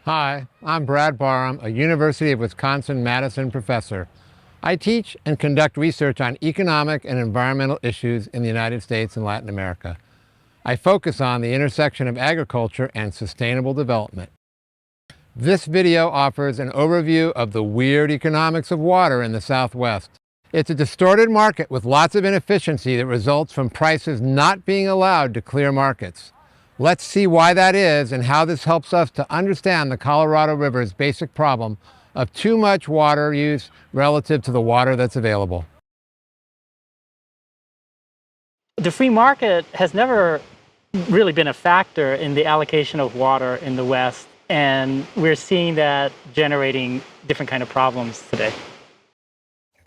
Hi, I'm Brad Barham, a University of Wisconsin-Madison professor. I teach and conduct research on economic and environmental issues in the United States and Latin America. I focus on the intersection of agriculture and sustainable development. This video offers an overview of the weird economics of water in the Southwest. It's a distorted market with lots of inefficiency that results from prices not being allowed to clear markets. Let's see why that is and how this helps us to understand the Colorado River's basic problem of too much water use relative to the water that's available. The free market has never really been a factor in the allocation of water in the West, and we're seeing that generating different kind of problems today.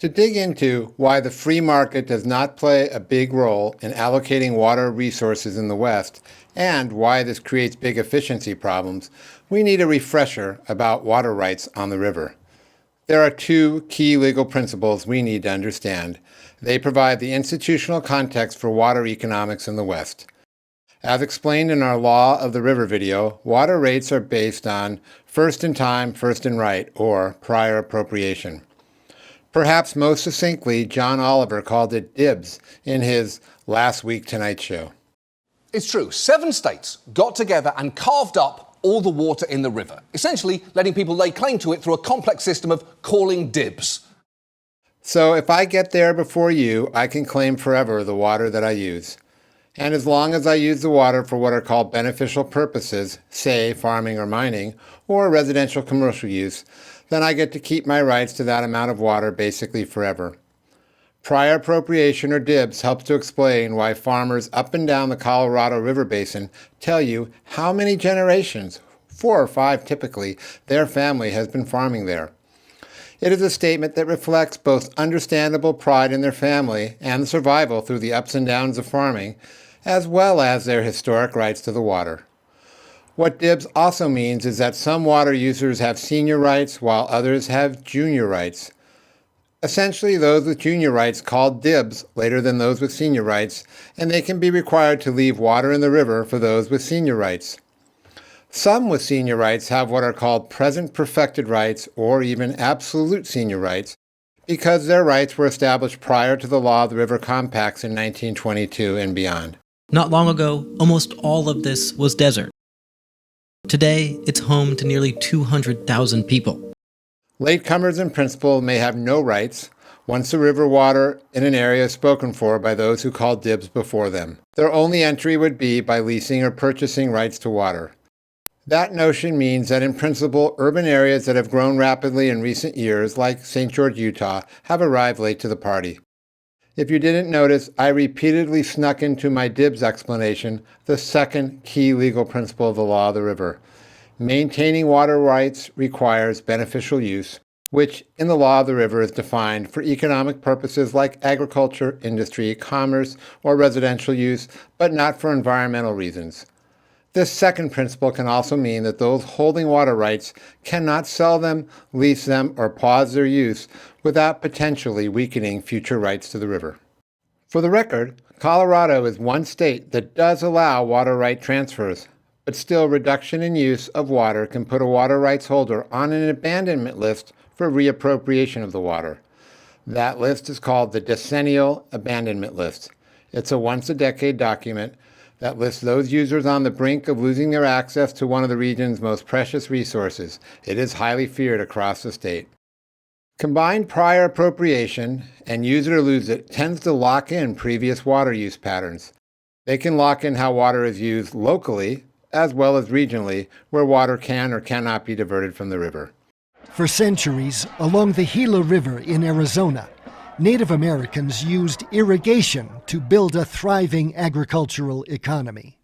To dig into why the free market does not play a big role in allocating water resources in the West and why this creates big efficiency problems, we need a refresher about water rights on the river. There are two key legal principles we need to understand. They provide the institutional context for water economics in the West. As explained in our Law of the River video, water rates are based on first in time, first in right, or prior appropriation. Perhaps most succinctly, John Oliver called it dibs in his Last Week Tonight show. It's true. 7 states got together and carved up all the water in the river, essentially letting people lay claim to it through a complex system of calling dibs. So if I get there before you, I can claim forever the water that I use. And as long as I use the water for what are called beneficial purposes, say farming or mining, or residential commercial use, then I get to keep my rights to that amount of water basically forever. Prior appropriation, or dibs, helps to explain why farmers up and down the Colorado River Basin tell you how many generations, 4 or 5 typically, their family has been farming there. It is a statement that reflects both understandable pride in their family and the survival through the ups and downs of farming, as well as their historic rights to the water. What dibs also means is that some water users have senior rights while others have junior rights. Essentially, those with junior rights call dibs later than those with senior rights, and they can be required to leave water in the river for those with senior rights. Some with senior rights have what are called present perfected rights or even absolute senior rights because their rights were established prior to the Law of the River Compacts in 1922 and beyond. Not long ago, almost all of this was desert. Today, it's home to nearly 200,000 people. Latecomers in principle may have no rights once the river water in an area is spoken for by those who called dibs before them. Their only entry would be by leasing or purchasing rights to water. That notion means that in principle, urban areas that have grown rapidly in recent years, like St. George, Utah, have arrived late to the party. If you didn't notice, I repeatedly snuck into my dibs explanation the second key legal principle of the Law of the River. Maintaining water rights requires beneficial use, which in the Law of the River is defined for economic purposes like agriculture, industry, commerce, or residential use, but not for environmental reasons. This second principle can also mean that those holding water rights cannot sell them, lease them, or pause their use without potentially weakening future rights to the river. For the record, Colorado is one state that does allow water right transfers, but still reduction in use of water can put a water rights holder on an abandonment list for reappropriation of the water. That list is called the Decennial Abandonment List. It's a once-a-decade document that lists those users on the brink of losing their access to one of the region's most precious resources. It is highly feared across the state. Combined prior appropriation and use it or lose it tends to lock in previous water use patterns. They can lock in how water is used locally as well as regionally, where water can or cannot be diverted from the river. For centuries, along the Gila River in Arizona, Native Americans used irrigation to build a thriving agricultural economy.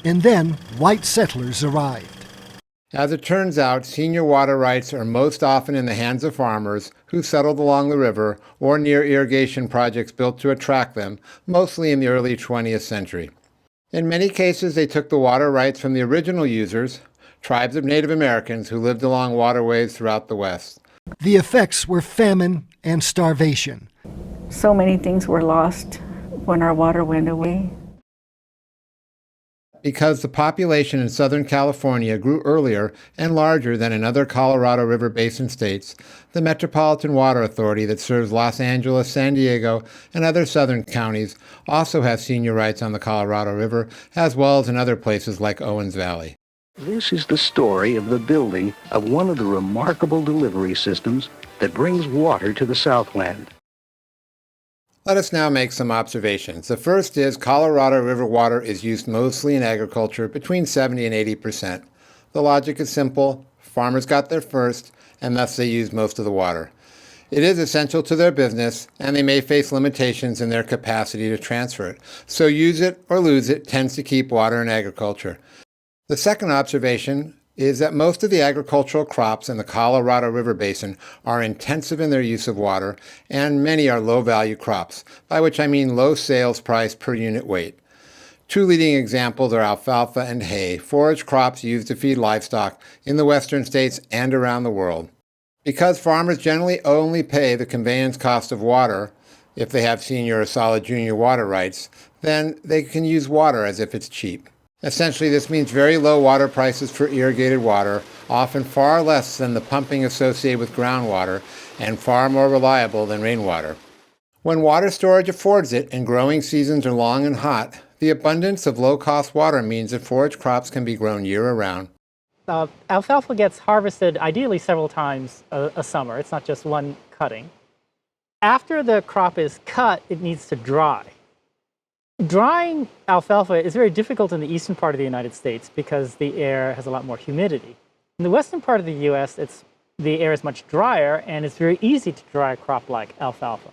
And then white settlers arrived. As it turns out, senior water rights are most often in the hands of farmers who settled along the river or near irrigation projects built to attract them, mostly in the early 20th century. In many cases, they took the water rights from the original users, tribes of Native Americans who lived along waterways throughout the West. The effects were famine and starvation. So many things were lost when our water went away. because the population in Southern California grew earlier and larger than in other Colorado River Basin states, the Metropolitan Water Authority that serves Los Angeles, San Diego, and other southern counties also has senior rights on the Colorado River, as well as in other places like Owens Valley. This is the story of the building of one of the remarkable delivery systems that brings water to the Southland. Let us now make some observations. The first is Colorado River water is used mostly in agriculture, between 70 and 80%. The logic is simple. Farmers got there first, and thus they use most of the water. It is essential to their business, and they may face limitations in their capacity to transfer it. So use it or lose it tends to keep water in agriculture. The second observation is that most of the agricultural crops in the Colorado River Basin are intensive in their use of water, and many are low-value crops, by which I mean low sales price per unit weight. Two leading examples are alfalfa and hay, forage crops used to feed livestock in the western states and around the world. Because farmers generally only pay the conveyance cost of water, if they have senior or solid junior water rights, then they can use water as if it's cheap. Essentially, this means very low water prices for irrigated water, often far less than the pumping associated with groundwater, and far more reliable than rainwater. When water storage affords it and growing seasons are long and hot, the abundance of low-cost water means that forage crops can be grown year-round. Alfalfa gets harvested ideally several times a summer. It's not just one cutting. After the crop is cut, it needs to dry. Drying alfalfa is very difficult in the eastern part of the United States because the air has a lot more humidity. In the western part of the U.S., the air is much drier, and it's very easy to dry a crop like alfalfa.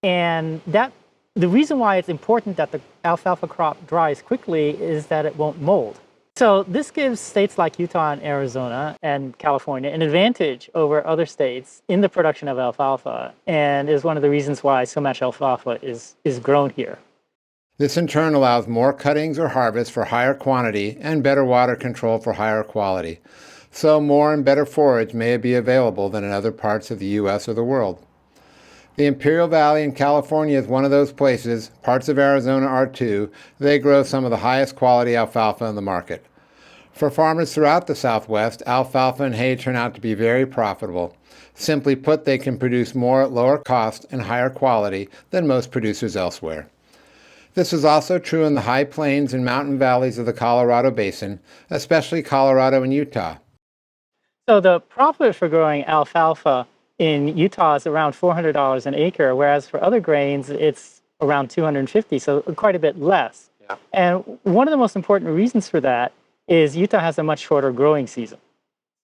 And the reason why it's important that the alfalfa crop dries quickly is that it won't mold. So this gives states like Utah and Arizona and California an advantage over other states in the production of alfalfa, and is one of the reasons why so much alfalfa is grown here. This in turn allows more cuttings or harvests for higher quantity and better water control for higher quality. So more and better forage may be available than in other parts of the U.S. or the world. The Imperial Valley in California is one of those places. Parts of Arizona are too. They grow some of the highest quality alfalfa in the market. For farmers throughout the Southwest, alfalfa and hay turn out to be very profitable. Simply put, they can produce more at lower cost and higher quality than most producers elsewhere. This is also true in the high plains and mountain valleys of the Colorado Basin, especially Colorado and Utah. So the profit for growing alfalfa in Utah is around $400 an acre, whereas for other grains, it's around $250, so quite a bit less. Yeah. And one of the most important reasons for that is Utah has a much shorter growing season.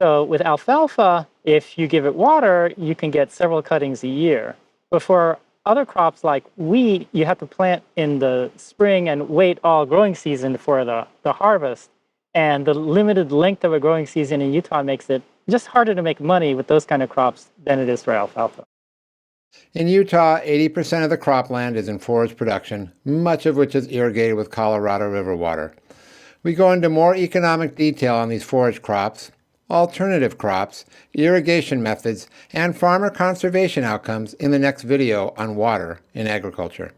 So with alfalfa, if you give it water, you can get several cuttings a year. But for other crops like wheat, you have to plant in the spring and wait all growing season for the harvest. And the limited length of a growing season in Utah makes it just harder to make money with those kind of crops than it is for alfalfa. In Utah, 80% of the cropland is in forage production, much of which is irrigated with Colorado River water. We go into more economic detail on these forage crops, alternative crops, irrigation methods, and farmer conservation outcomes in the next video on water in agriculture.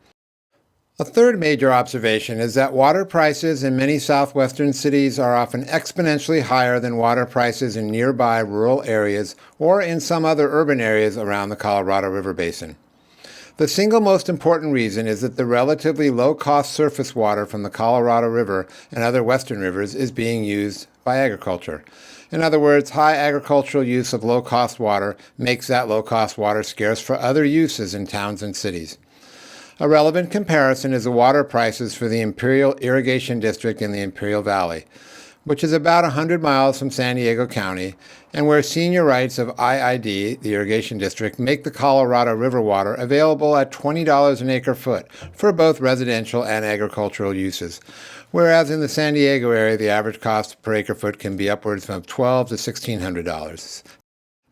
A third major observation is that water prices in many southwestern cities are often exponentially higher than water prices in nearby rural areas or in some other urban areas around the Colorado River Basin. The single most important reason is that the relatively low-cost surface water from the Colorado River and other western rivers is being used by agriculture. In other words, high agricultural use of low-cost water makes that low-cost water scarce for other uses in towns and cities. A relevant comparison is the water prices for the Imperial Irrigation District in the Imperial Valley, which is about 100 miles from San Diego County, and where senior rights of IID, the irrigation district, make the Colorado River water available at $20 an acre foot for both residential and agricultural uses, whereas in the San Diego area, the average cost per acre foot can be upwards of $1,200 to $1,600.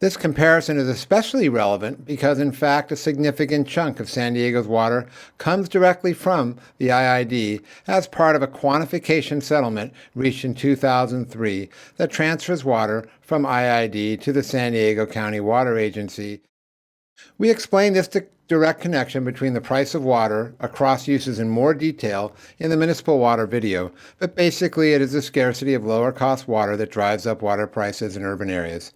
This comparison is especially relevant because, in fact, a significant chunk of San Diego's water comes directly from the IID as part of a quantification settlement reached in 2003 that transfers water from IID to the San Diego County Water Agency We explain this direct connection between the price of water across uses in more detail in the municipal water video, but basically it is the scarcity of lower cost water that drives up water prices in urban areas.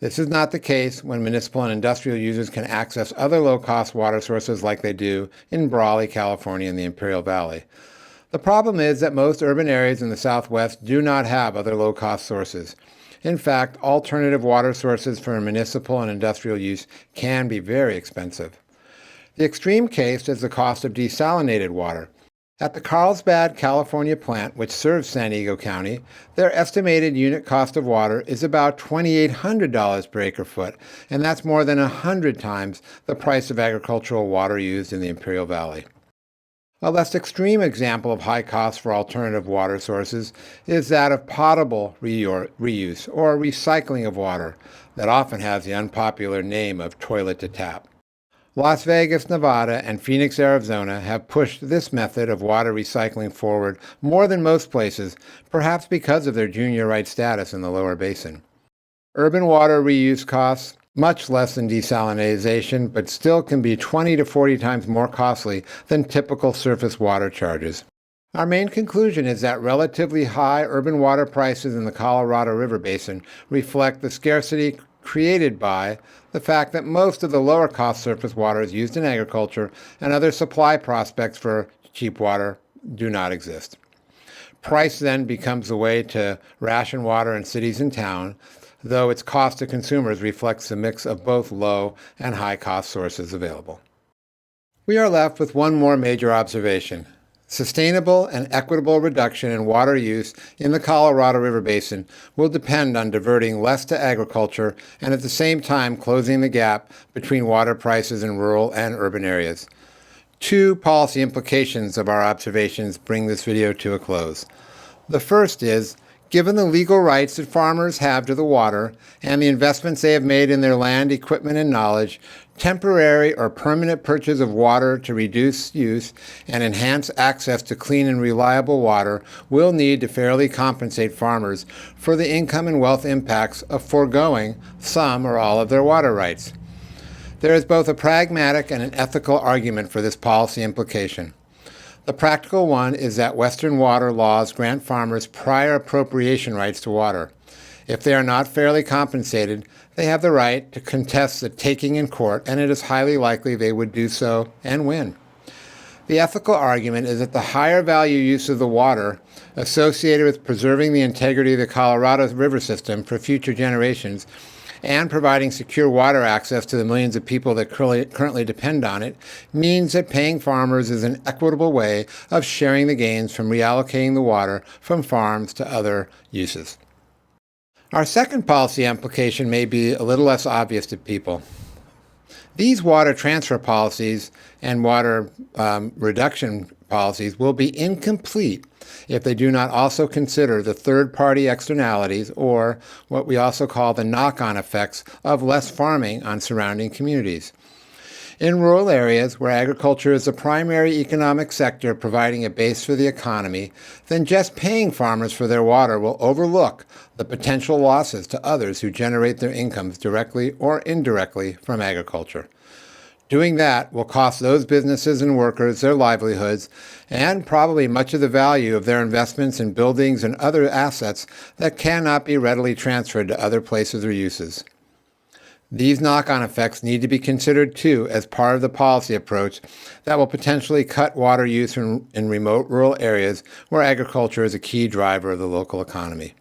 This is not the case when municipal and industrial users can access other low-cost water sources like they do in Brawley, California, and the Imperial Valley. The problem is that most urban areas in the Southwest do not have other low-cost sources. In fact, alternative water sources for municipal and industrial use can be very expensive. The extreme case is the cost of desalinated water. At the Carlsbad, California plant, which serves San Diego County, their estimated unit cost of water is about $2,800 per acre foot, and that's more than 100 times the price of agricultural water used in the Imperial Valley. A less extreme example of high costs for alternative water sources is that of potable reuse or recycling of water that often has the unpopular name of toilet to tap. Las Vegas, Nevada, and Phoenix, Arizona have pushed this method of water recycling forward more than most places, perhaps because of their junior right status in the lower basin. Urban water reuse costs much less than desalination, but still can be 20 to 40 times more costly than typical surface water charges. Our main conclusion is that relatively high urban water prices in the Colorado River Basin reflect the scarcity created by the fact that most of the lower cost surface water is used in agriculture and other supply prospects for cheap water do not exist. Price then becomes a way to ration water in cities and towns, though its cost to consumers reflects a mix of both low and high cost sources available. We are left with one more major observation. Sustainable and equitable reduction in water use in the Colorado River Basin will depend on diverting less to agriculture and at the same time closing the gap between water prices in rural and urban areas. Two policy implications of our observations bring this video to a close. The first is, given the legal rights that farmers have to the water and the investments they have made in their land, equipment, and knowledge, temporary or permanent purchase of water to reduce use and enhance access to clean and reliable water will need to fairly compensate farmers for the income and wealth impacts of foregoing some or all of their water rights. There is both a pragmatic and an ethical argument for this policy implication. The practical one is that Western water laws grant farmers prior appropriation rights to water. If they are not fairly compensated, they have the right to contest the taking in court, and it is highly likely they would do so and win. The ethical argument is that the higher value use of the water associated with preserving the integrity of the Colorado River system for future generations and providing secure water access to the millions of people that currently depend on it means that paying farmers is an equitable way of sharing the gains from reallocating the water from farms to other uses. Our second policy implication may be a little less obvious to people. These water transfer policies and water reduction policies will be incomplete if they do not also consider the third-party externalities, or what we also call the knock-on effects of less farming on surrounding communities. In rural areas where agriculture is the primary economic sector providing a base for the economy, then just paying farmers for their water will overlook the potential losses to others who generate their incomes directly or indirectly from agriculture. Doing that will cost those businesses and workers their livelihoods and probably much of the value of their investments in buildings and other assets that cannot be readily transferred to other places or uses. These knock-on effects need to be considered too as part of the policy approach that will potentially cut water use in remote rural areas where agriculture is a key driver of the local economy.